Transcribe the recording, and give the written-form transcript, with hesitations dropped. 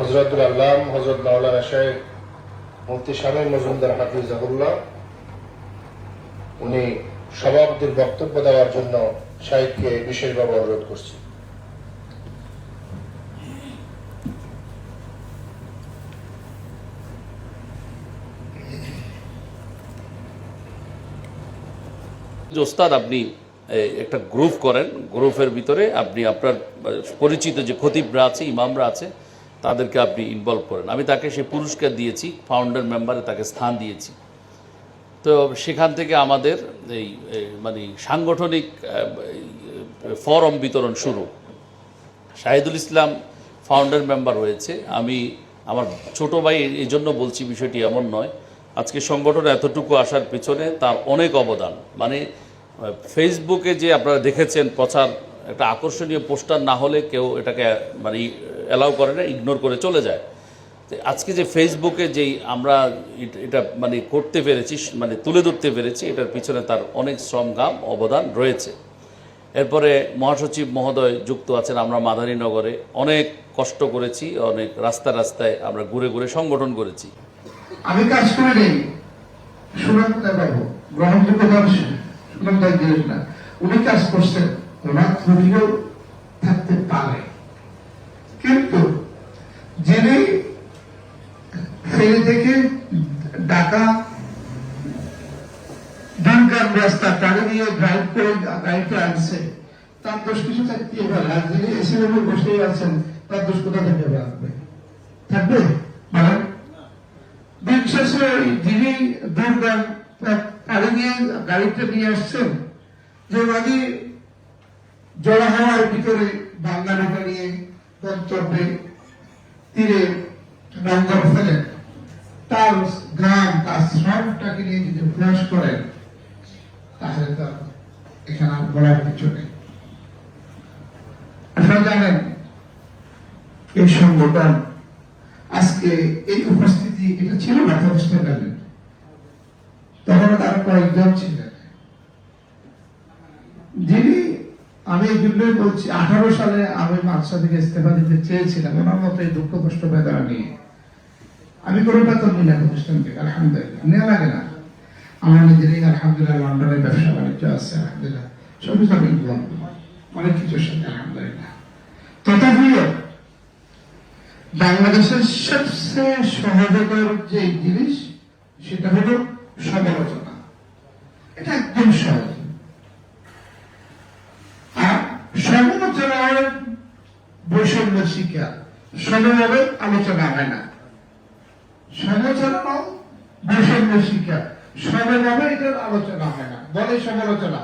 হযরতুল আল্লাম হযরত মাওলানা শাইখ মুফতি শামীম মজুমদার হাফিজাহুল্লাহ উনি সভাপতির বক্তব্য দেওয়ার জন্য শাইখকে বিশেষভাবে অনুরোধ করছি। ওস্তাদ, আপনি একটা গ্রুপ করেন, গ্রুপের ভিতরে আপনি আপনার পরিচিত যে খতিবরা আছে, ইমামরা আছে, তাদেরকে আপনি ইনভলভ করেন। আমি তাকে সেই পুরস্কার দিয়েছি, ফাউন্ডার মেম্বারে তাকে স্থান দিয়েছি। তো সেখান থেকে আমাদের এই মানে সাংগঠনিক ফরম বিতরণ শুরু। শাহিদুল ইসলাম ফাউন্ডার মেম্বার হয়েছে। আমি আমার ছোট ভাই, এই জন্য বলছি, বিষয়টি এমন নয়, আজকে সংগঠন এতটুকু আসার পেছনে তার অনেক অবদান। মানে ফেসবুকে যে আপনারা দেখেছেন প্রচার, একটা আকর্ষণীয় পোস্টার না হলে কেউ এটাকে মানে অ্যালাউ করে না, ইগনোর করে চলে যায়। আজকে যে ফেসবুকে যেই আমরা এটা মানে করতে পেরেছি, মানে তুলে ধরতে পেরেছি, এটার পিছনে তার অনেক শ্রম ঘাম অবদান রয়েছে। এরপরে মহাসচিব মহোদয় যুক্ত আছেন। আমরা মাদারীনগরে অনেক কষ্ট করেছি, অনেক রাস্তায় রাস্তায় আমরা ঘুরে ঘুরে সংগঠন করেছি। আমি কাজ করে নেই, সুনামটা পাবো, গ্রহণযোগ্যতা সুনামটা জিনিস না। উনি কাজ করছেন, ওনার ত্রুটিও থাকতে পারে, কিন্তু যিনি ফেরি থেকে ঢাকা দুর্গাম রাস্তা গাড়ি নিয়ে ড্রাইভ করে গাড়িটা আনছে, তার দোষ কিছু থাকতে পারে। আর যিনি এসি রুমে বসে আছেন, তার দোষ কোথা থেকে আসবে? থাকবে মানে যিনি দুর্গাম গাড়ি নিয়ে গাড়িটা নিয়ে আসছেন, যে মানে জড়া হওয়ার ভিতরে বাংলাটা নিয়ে গন্তব্যে তীরে লঙ্গর ফেলেন, তার গ্রাম তার শ্রমটাকে নিয়ে যদি প্রয়াস করেন, তাহলে তার এখানে বলার কিছু নেই। আপনারা জানেন এই সংগঠন আজকে এই উপস্থিতি এটা ছিল না প্রতিষ্ঠাকালীন, তখন তারা কয়েকজন ছিলেন। যিনি, আমি এই জন্যই বলছি, 18 সালে আমি মাদ্রাসা থেকে ইস্তেফা দিতে চেয়েছিলাম ওনার মতো এই দুঃখ কষ্ট বেদনা নিয়ে। আমি কোনো বেতন নিই না প্রতিষ্ঠান থেকে, আলহামদুলিল্লাহ, নেওয়া লাগে না। আমার নিজেরই আলহামদুলিল্লাহ লন্ডনে ব্যবসা বাণিজ্য আছে, আলহামদুলিল্লাহ সবই আমি অনেক কিছুর সাথে আলহামদুলিল্লাহ। তথাপিও বাংলাদেশের সবচেয়ে সহজতর যে জিনিস সেটা হলো সমালোচনা। এটা একদম সহজ। আর সমালোচনা বৈষম্যের শিকার, সমাজে আলোচনা হয় না। সমালোচনা বৈষম্যের শিকার, সমাজে এটার আলোচনা হয় না, বলে সমালোচনা।